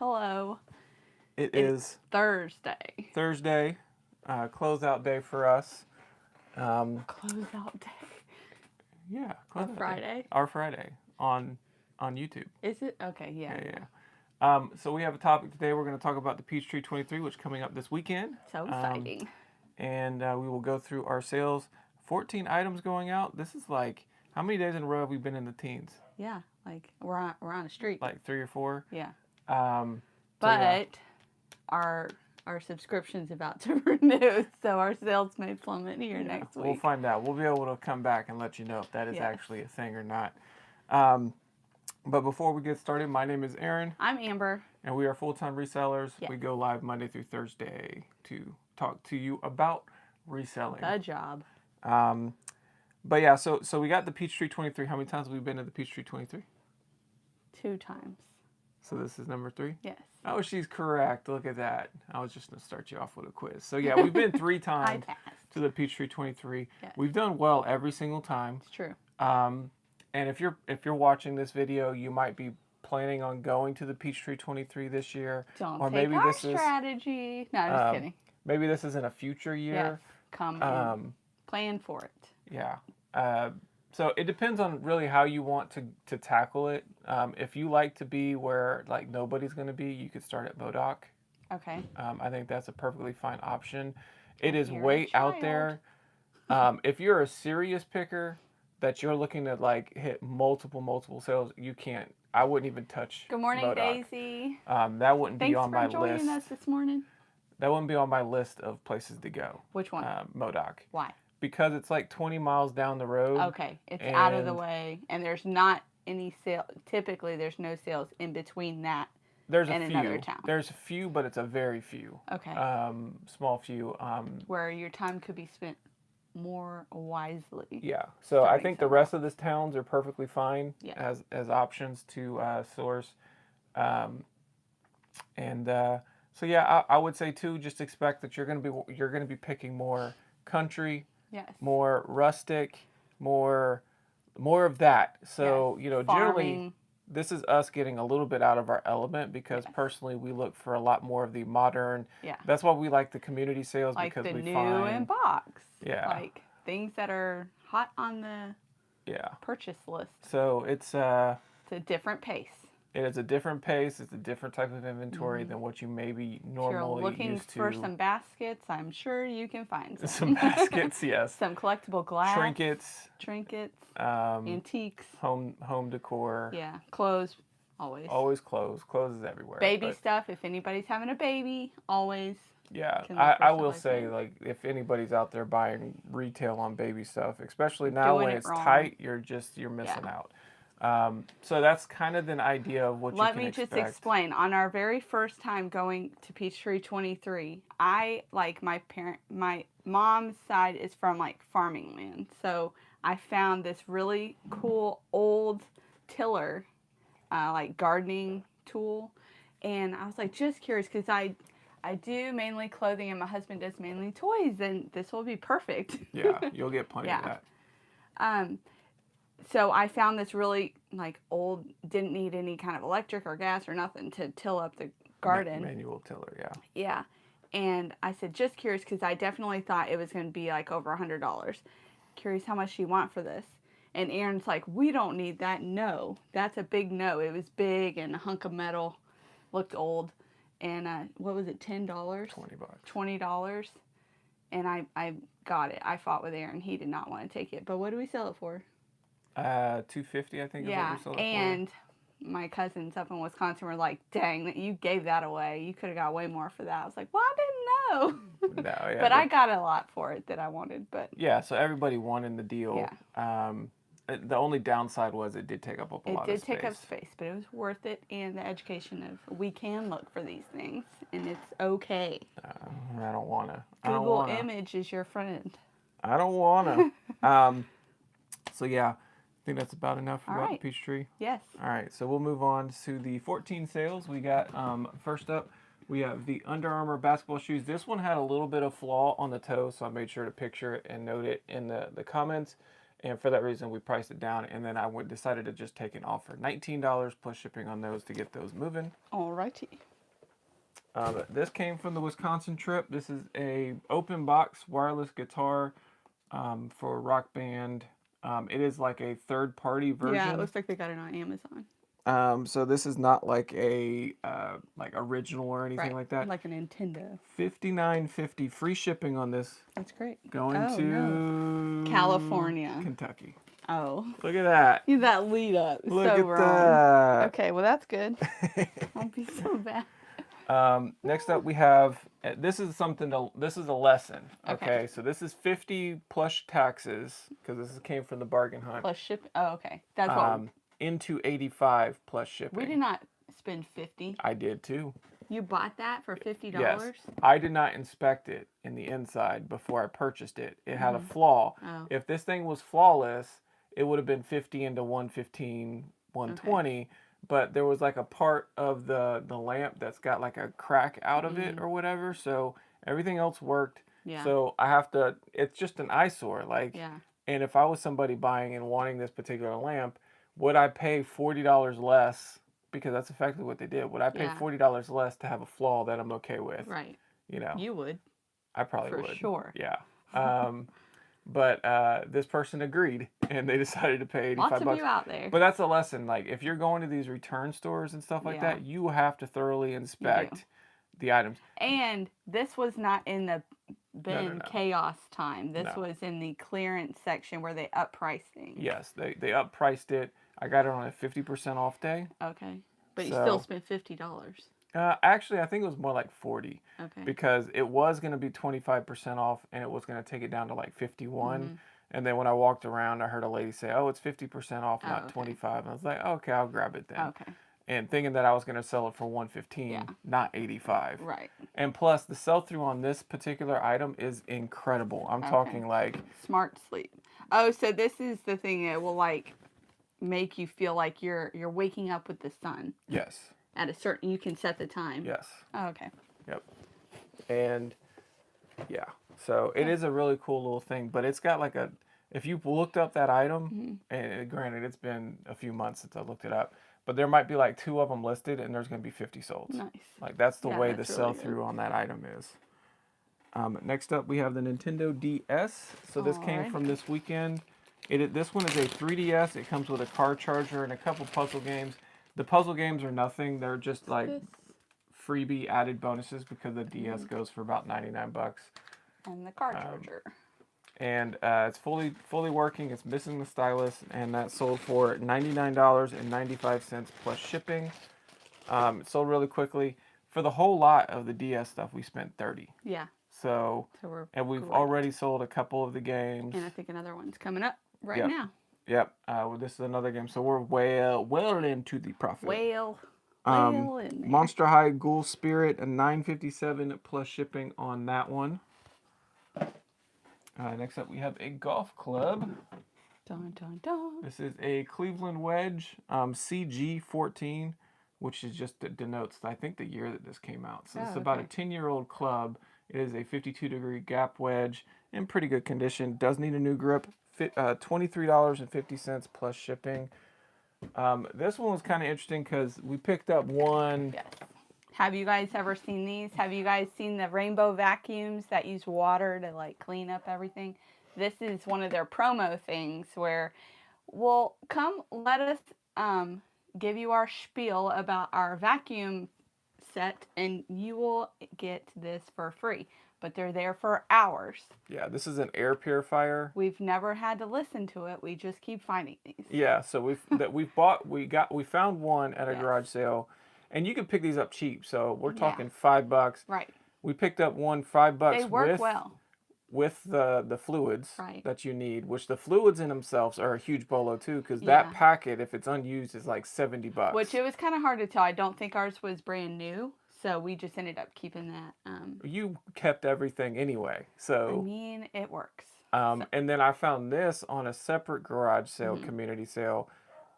Hello. It It's is Thursday. Thursday, closeout day for us. Closeout day. Yeah, Our closeout day. Friday. Our Friday on YouTube. Is it? Okay, yeah. So we have a topic today. We're going to talk about the Peachtree 23, which is coming up this weekend. So exciting. And we will go through our sales. 14 items going out. This is like, how many days in a row have we been in the teens? Yeah, like we're on a streak. Like 3 or 4. Yeah. Yeah. Our subscription's about to renew, so our sales may plummet here next week. We'll find out. We'll be able to come back and let you know if that is actually a thing or not. But before we get started, my name is Aaron. I'm Amber. And we are full-time resellers. Yes. We go live Monday through Thursday to talk to you about reselling. The job. But yeah, so we got the Peachtree 23. How many times have we been to the Peachtree 23? 2 times. So this is number 3? Yes. Oh, she's correct. Look at that. I was just going to start you off with a quiz. So yeah, we've been 3 times to the Peachtree 23. Yes. We've done well every single time. It's true. And if you're watching this video, you might be planning on going to the Peachtree 23 this year. Don't or take maybe our this strategy. No, I'm just kidding. Maybe this is in a future year. Yes. Come plan for it. Yeah. So it depends on really how you want to tackle it. If you like to be where like nobody's going to be, you could start at Modoc. Okay. I think that's a perfectly fine option. It is way out there. If you're a serious picker that you're looking to like hit multiple sales, you can't. I wouldn't even touch. Good morning, Modoc. Daisy. That wouldn't be on my list. Thanks for joining us this morning. That wouldn't be on my list of places to go. Which one? Modoc. Why? Because it's like 20 miles down the road. Okay, it's out of the way, and there's not any sale. Typically, there's no sales in between that and another town. There's a few, but it's a very few. Okay. Small few. Where your time could be spent more wisely. Yeah. So I think the rest of the towns are perfectly fine as options to source. So yeah, I would say too, just expect that you're gonna be picking more country. Yes. More rustic, more of that. So, Farming. Generally, this is us getting a little bit out of our element because personally we look for a lot more of the modern. Yeah. That's why we like the community sales like because we new find in box. Yeah. Like things that are hot on the purchase list. So it's a different pace. It is a different pace. It's a different type of inventory than what you maybe normally used to. If you're looking for some baskets, I'm sure you can find some. Some baskets, yes. Some collectible glass. Trinkets. Antiques. Home decor. Yeah. Clothes. Always. Always clothes. Clothes is everywhere. Baby stuff. If anybody's having a baby, always. Yeah. I will say, like, if anybody's out there buying retail on baby stuff, especially now when it's tight, you're missing out. So that's kind of an idea of what you can expect. Let me just explain. On our very first time going to Peachtree 23, my mom's side is from like farming land. So I found this really cool old tiller, like gardening tool. And I was like, just curious, because I do mainly clothing and my husband does mainly toys, and this will be perfect. Yeah, you'll get plenty of that. So I found this really like old, didn't need any kind of electric or gas or nothing to till up the garden. Manual tiller, yeah. Yeah. And I said, just curious, because I definitely thought it was going to be like over $100. Curious how much you want for this. And Aaron's like, we don't need that. No, that's a big no. It was big and a hunk of metal, looked old. And what was it, $10? $20. $20. And I got it. I fought with Aaron. He did not want to take it. But what do we sell it for? $250, I think. Yeah, is what we sold it and my cousins up in Wisconsin were like, "Dang, you gave that away. You could have got way more for that." I was like, "Well, I didn't know." No, yeah, but I got a lot for it that I wanted. But yeah, so everybody won in the deal. Yeah. The only downside was it did take up a lot of space. It did take up space, but it was worth it, and the education of we can look for these things, and it's okay. I don't wanna. Google Image is your friend. I don't wanna. So yeah. I think that's about enough about the Peachtree. Yes. All right, so we'll move on to the 14 sales. We got, first up, we have the Under Armour basketball shoes. This one had a little bit of flaw on the toe, so I made sure to picture it and note it in the comments. And for that reason, we priced it down, and then I decided to just take an offer. $19 plus shipping on those to get those moving. All righty. This came from the Wisconsin trip. This is a open box wireless guitar for a rock band. It is like a third party version. Yeah, it looks like they got it on Amazon. So this is not like a like original or anything like that. Like a Nintendo. $59.50 free shipping on this. That's great. Going to California. Kentucky. Oh. Look at that. That lead up. Look so at wrong. that. Okay, well that's good. Won't be so bad. Next up we have, this is a lesson. Okay. So this is 50 plus taxes, because this came from the bargain hunt. Plus ship. Oh, okay. That's what. Into 85 plus shipping. We did not spend 50. I did too. You bought that for $50? Yes. I did not inspect it in the inside before I purchased it. It had a flaw. Oh. If this thing was flawless, it would have been 50 into 115, 120. Okay. But there was like a part of the lamp that's got like a crack out of it or whatever. So everything else worked. Yeah. So it's just an eyesore. Like, yeah. And if I was somebody buying and wanting this particular lamp, would I pay $40 less? Because that's effectively what they did. Would I pay $40 less to have a flaw that I'm okay with? Right. You know. You would. I probably would. For sure. Yeah. But this person agreed, and they decided to pay $85. Lots of you out there. But that's a lesson. Like, if you're going to these return stores and stuff like that, you have to thoroughly inspect the items. And this was not in the bin chaos time. This was in the clearance section where they uppriced things. Yes, they uppriced it. I got it on a 50% off day. Okay. But you still spent $50. Actually, I think it was more like 40. Okay. Because it was going to be 25% off, and it was going to take it down to like 51. And then when I walked around, I heard a lady say, "Oh, it's 50% off, not 25." And I was like, "Okay, I'll grab it then." Okay. And thinking that I was going to sell it for 115, not 85. Right. And plus, the sell-through on this particular item is incredible. I'm talking like Smart Sleep. Oh, so this is the thing that will like make you feel like you're waking up with the sun. Yes. At a certain, you can set the time. Yes. Oh, okay. Yep. And yeah, so it is a really cool little thing, but it's got like if you looked up that item, and granted it's been a few months since I looked it up, but there might be like 2 of them listed, and there's going to be 50 sold. Nice. Like that's the way the sell-through on that item is. Next up, we have the Nintendo DS. So this came from this weekend. This one is a 3DS. It comes with a car charger and a couple puzzle games. The puzzle games are nothing. They're just like freebie added bonuses because the DS goes for about $99. And the car charger. And it's fully working. It's missing the stylus, and that sold for $99.95 plus shipping. It sold really quickly. For the whole lot of the DS stuff, we spent $30. Yeah. So we've already sold a couple of the games. And I think another one's coming up now. Yep. Well, this is another game, so we're well into the profit. Well in there. Monster High Ghoul Spirit, a $9.57 plus shipping on that one. Next up, we have a golf club. Dun, dun, dun. This is a Cleveland Wedge CG14, which is just denotes, I think, the year that this came out. So it's about a 10-year-old club. It is a 52-degree gap wedge in pretty good condition. Does need a new grip. $23.50 plus shipping. This one was kind of interesting because we picked up one. Yes. Have you guys ever seen these? Have you guys seen the rainbow vacuums that use water to like clean up everything? This is one of their promo things where, well, come let us give you our spiel about our vacuum set and you will get this for free. But they're there for hours. Yeah, this is an air purifier. We've never had to listen to it. We just keep finding these. Yeah, so we found one at a garage sale, and you can pick these up cheap. So we're talking $5. Right. We picked up one $5. They work well. With the fluids that you need, which the fluids in themselves are a huge bolo too, because that packet, if it's unused, is like $70. Which it was kind of hard to tell. I don't think ours was brand new. So we just ended up keeping that. You kept everything anyway, so. I mean, it works. And then I found this on a separate garage sale, community sale,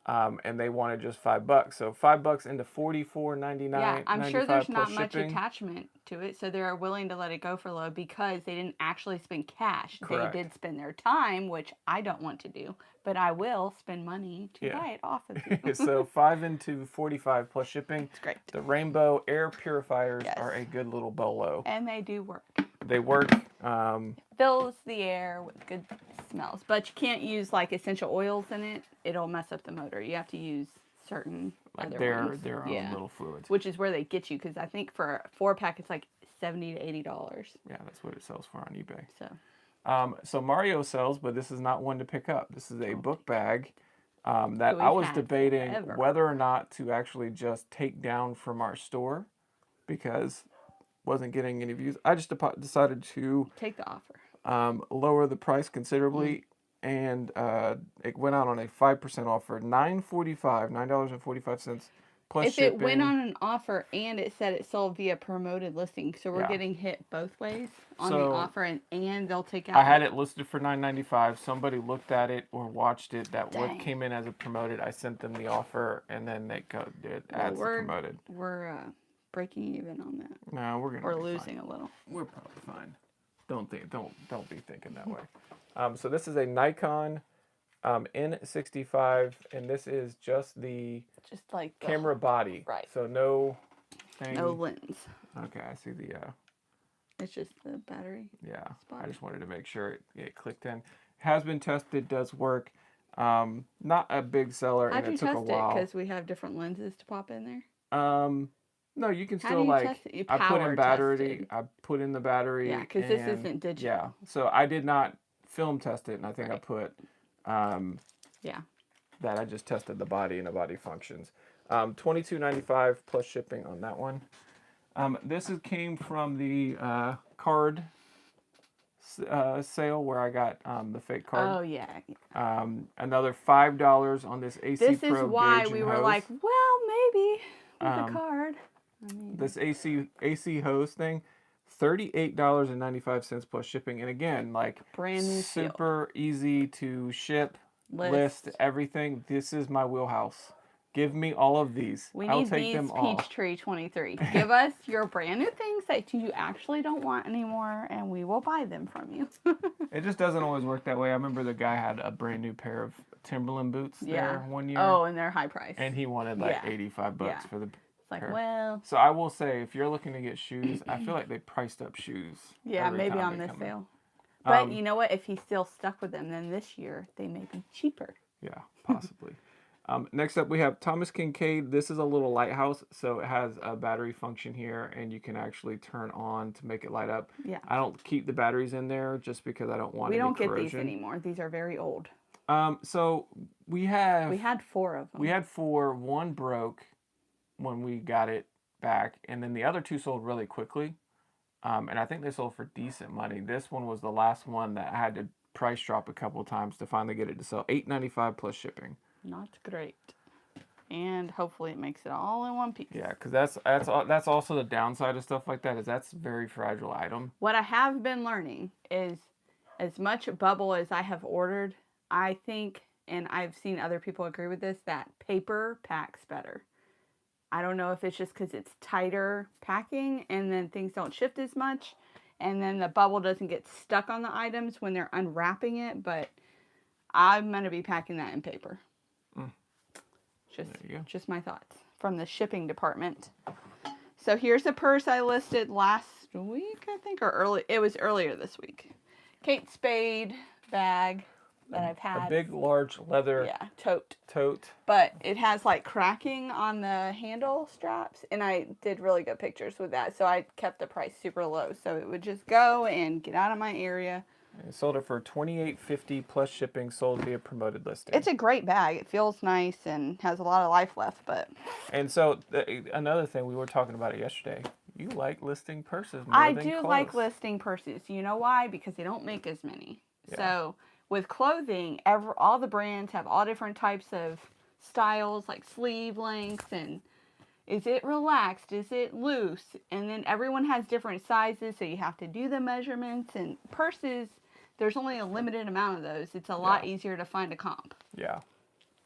and they wanted just $5. So $5 into $44.99. Yeah, I'm sure there's not plus much shipping. attachment to it, so they're willing to let it go for low because they didn't actually spend cash. Correct. They did spend their time, which I don't want to do, but I will spend money to buy it off of you. So 5 into 45 plus shipping. It's great. The rainbow air purifiers are a good little bolo. And they do work. They work. Fills the air with good smells, but you can't use like essential oils in it. It'll mess up the motor. You have to use certain other ones. Their own little fluids. Which is where they get you, because I think for a 4-pack it's like $70 to $80. Yeah, that's what it sells for on eBay. So Mario sells, but this is not one to pick up. This is a book bag that I was debating whether or not to actually just take down from our store because wasn't getting any views. I just decided to take the offer, lower the price considerably, and it went out on a 5% offer, $9.45 plus if shipping. it went on an offer and it said it sold via promoted listing, so we're getting hit both ways on the offer, and they'll take out. I had it listed for $9.95. Somebody looked at it or watched it that came in as a promoted. I sent them the offer, and then they did ads to promoted. We're breaking even on that. No, we're gonna. Or losing a little. We're probably fine. Don't be thinking that way. So this is a Nikon N65, and this is just like camera body. Right. So no lens. Okay, I see the. It's just the battery. Yeah. Spot. I just wanted to make sure it clicked in. Has been tested. Does work. Not a big seller, and it took a while. How'd you test it? Because we have different lenses to pop in there. No, you can How still do you test it? I put in battery. I put in the battery. Yeah, because this isn't digital. Yeah, so I did not film test it, and I think I put. That I just tested the body and the body functions. $22.95 plus shipping on that one. This came from the card sale where I got the fake card. Oh yeah. Another $5 on this AC Pro This is why we were like, well, maybe with the card. This AC hose thing, $38.95 plus shipping, and again, like brand new super easy to ship, list everything. This is my wheelhouse. Give me all of these. I'll take them all. Peachtree 23. Give us your brand new things that you actually don't want anymore, and we will buy them from you. It just doesn't always work that way. I remember the guy had a brand new pair of Timberland boots there one year. Oh, and they're high price. And he wanted like $85 for the like, well. So I will say, if you're looking to get shoes, I feel like they priced up shoes. Yeah, maybe on this sale. But you know what? If he's still stuck with them, then this year they may be cheaper. Yeah, possibly. Next up, we have Thomas Kincaid. This is a little lighthouse, so it has a battery function here, and you can actually turn on to make it light up. Yeah. I don't keep the batteries in there just because I don't want any corrosion. We don't get these anymore. These are very old. So we had 4 of them. We had 4. One broke when we got it back, and then the other 2 sold really quickly. And I think they sold for decent money. This one was the last one that I had to price drop a couple of times to finally get it to sell. $8.95 plus shipping. Not great. And hopefully it makes it all in one piece. Yeah, because that's also the downside of stuff like that, is that's a very fragile item. What I have been learning is, as much bubble as I have ordered, I think, and I've seen other people agree with this, that paper packs better. I don't know if it's just because it's tighter packing and then things don't shift as much, and then the bubble doesn't get stuck on the items when they're unwrapping it, but I'm going to be packing that in paper. Just my thoughts from the shipping department. So here's a purse I listed last week, I think, or it was earlier this week. Kate Spade bag that I've had. A big, large leather tote. But it has like cracking on the handle straps, and I did really good pictures with that, so I kept the price super low, so it would just go and get out of my area. I sold it for $28.50 plus shipping, sold via promoted listing. It's a great bag. It feels nice and has a lot of life left, but. And so another thing, we were talking about it yesterday. You like listing purses more than clothes. I do like listing purses. You know why? Because they don't make as many. Yeah. So with clothing, all the brands have all different types of styles, like sleeve lengths, and is it relaxed? Is it loose? And then everyone has different sizes, so you have to do the measurements. And purses, there's only a limited amount of those. It's a lot easier to find a comp. Yeah.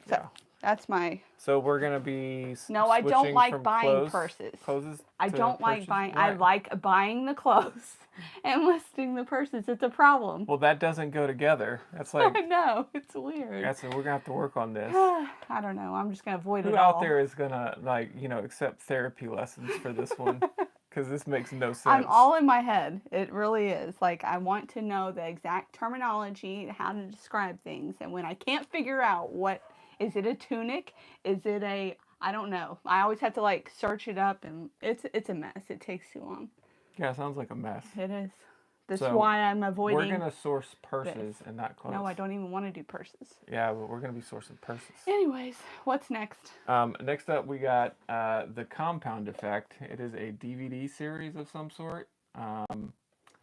So That's my... So we're gonna be No, I don't switching like from buying purses. Clothes I to don't like purses? buying... Why? I like buying the clothes and listing the purses. It's a problem. Well, that doesn't go together. That's like I know. It's weird. we're gonna have to work on this. I don't know. I'm just going to avoid Who it out all. there is gonna accept therapy lessons for this one? Because this makes no sense. I'm all in my head. It really is. Like, I want to know the exact terminology, how to describe things. And when I can't figure out is it a tunic? Is it a... I don't know. I always have to, like, search it up, and it's a mess. It takes too long. Yeah, it sounds like a mess. It is. That's So, why I'm avoiding... We're going to source purses and not clothes. No, I don't even want to do purses. Yeah, but we're going to be sourcing purses. Anyways, what's next? Next up, we got The Compound Effect. It is a DVD series of some sort.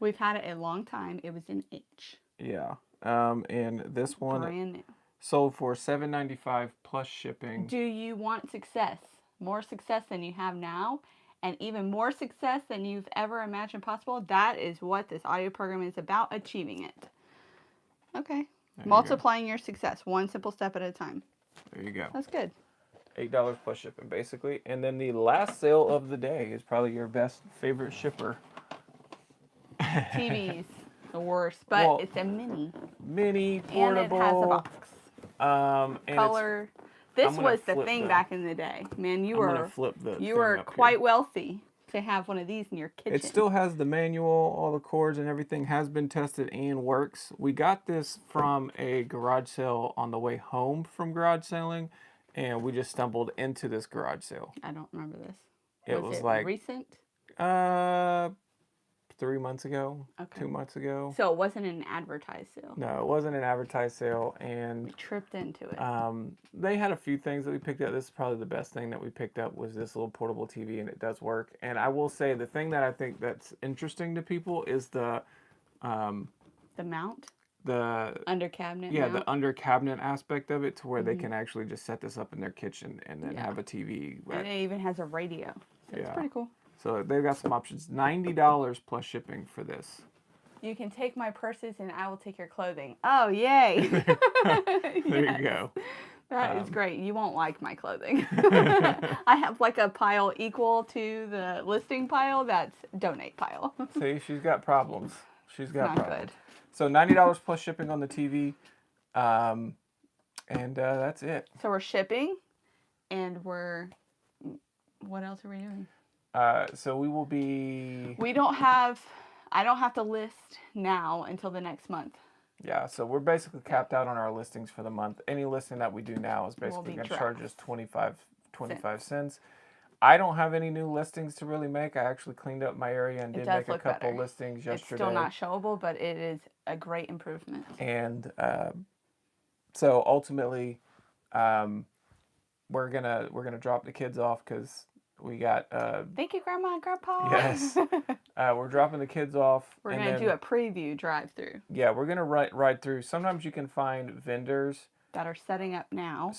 We've had it a long time. It was in H. Yeah. And this one... Brand new. Sold for $7.95 plus shipping. Do you want success? More success than you have now? And even more success than you've ever imagined possible? That is what this audio program is about, achieving it. Okay. Multiplying your success, one simple step at a time. There you go. That's good. $8 plus shipping, basically. And then the last sale of the day is probably your best favorite shipper. TVs, the worst, but it's a mini. Mini, portable. And it has a box. And color. This was the thing back in the day. Man, you were quite wealthy to have one of these in your kitchen. It still has the manual, all the cords and everything has been tested and works. We got this from a garage sale on the way home from garage selling, and we just stumbled into this garage sale. I don't remember this. It was like recent? 3 months ago, 2 months ago. So it wasn't an advertised sale? No, it wasn't an advertised sale, and... We tripped into it. They had a few things that we picked up. This is probably the best thing that we picked up was this little portable TV, and it does work. And I will say, the thing that I think that's interesting to people is the mount? The... Under cabinet mount? Yeah, the under cabinet aspect of it, to where they can actually just set this up in their kitchen and then have a TV. And it even has a radio. So it's pretty cool. So they've got some options. $90 plus shipping for this. You can take my purses and I will take your clothing. Oh, yay. There you go. That is great. You won't like my clothing. I have like a pile equal to the listing pile. That's donate pile. See, she's got problems. She's got Not problems. good. So $90 plus shipping on the TV. And that's it. So we're shipping and what else are we doing? So we will be... I don't have to list now until the next month. Yeah, so we're basically capped out on our listings for the month. Any listing that we do now is basically going to charge us 25 cents. I don't have any new listings to really make. I actually cleaned up my area and did make a couple listings yesterday. It's still not showable, but it is a great improvement. And so ultimately, we're gonna drop the kids off because we got... Thank you, Grandma and Grandpa. Yes. We're dropping the kids off. We're going to do a preview drive-through. Yeah, we're going to ride through. Sometimes you can find vendors that are setting up now,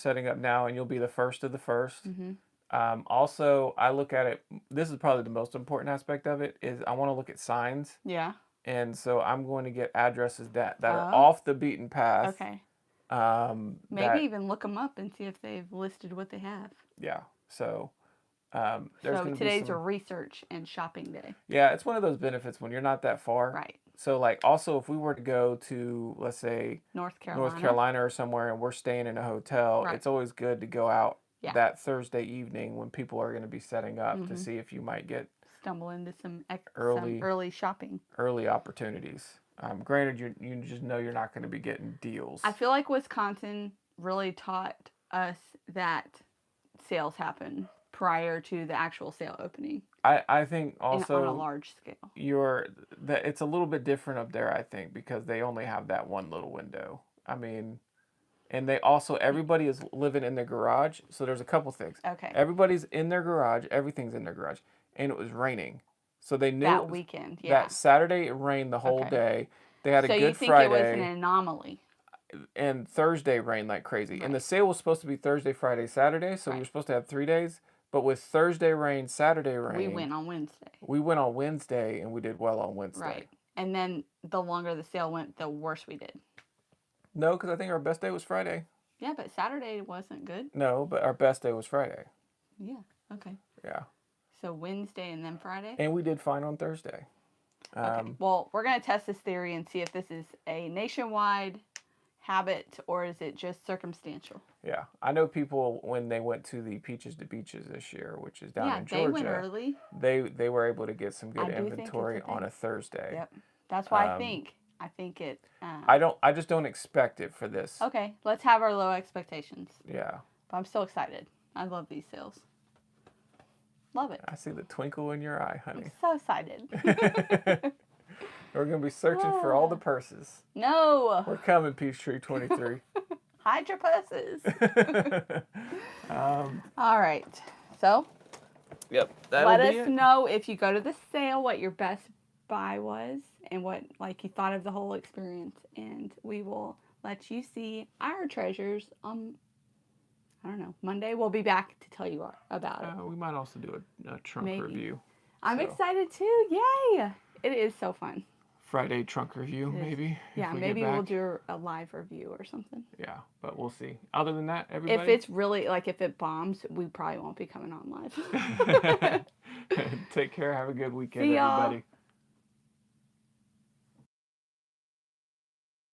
and you'll be the first of the first. Also, I look at it... This is probably the most important aspect of it, is I want to look at signs. Yeah. And so I'm going to get addresses that are off the beaten path. Okay. Maybe even look them up and see if they've listed what they have. Yeah. So... so today's a research and shopping day. Yeah, it's one of those benefits when you're not that far. Right. So, like, also, if we were to go to, let's say, North Carolina or somewhere, and we're staying in a hotel, it's always good to go out that Thursday evening when people are going to be setting up to see if you might stumble into some early shopping. Early opportunities. Granted, you just know you're not going to be getting deals. I feel like Wisconsin really taught us that sales happen prior to the actual sale opening. I think also on a large scale. It's a little bit different up there, I think, because they only have that one little window. I mean, and everybody is living in their garage, so there's a couple things. Okay. Everybody's in their garage, everything's in their garage, and it was raining. So they knew that weekend, that Saturday it rained the whole day. They had a Good Friday. So you think it was an anomaly? And Thursday rained like crazy. Right. And the sale was supposed to be Thursday, Friday, Saturday, so we were supposed to have 3 days. But with Thursday rain, Saturday rain... We went on Wednesday. We went on Wednesday, and we did well on Wednesday. Right. And then the longer the sale went, the worse we did. No, because I think our best day was Friday. Yeah, but Saturday wasn't good. No, but our best day was Friday. Yeah. Okay. Yeah. So Wednesday and then Friday? And we did fine on Thursday. Okay. Well, we're going to test this theory and see if this is a nationwide habit or is it just circumstantial. Yeah. I know people, when they went to the Peaches to Beaches this year, which is down in Georgia. They went early. They were able to get some good I do think inventory it's a thing. on a Thursday. Yep. That's why I think it. I just don't expect it for this. Okay, let's have our low expectations. Yeah. But I'm so excited. I love these sales. Love it. I see the twinkle in your eye, honey. I'm so excited. We're going to be searching for all the purses. No. We're coming, Peachtree 23. Hide your purses. All right. So. Yep. Let us know if you go to the sale what your best buy was and what you thought of the whole experience, and we will let you see our treasures on, I don't know, Monday. We'll be back to tell you about it. We might also do a trunk review. I'm excited too. Yay! It is so fun. Friday trunk review, maybe. Yeah, maybe we'll do a live review or something. Yeah, but we'll see. Other than that, everybody. If it's really if it bombs, we probably won't be coming on live. Take care. Have a good weekend, See y'all. everybody.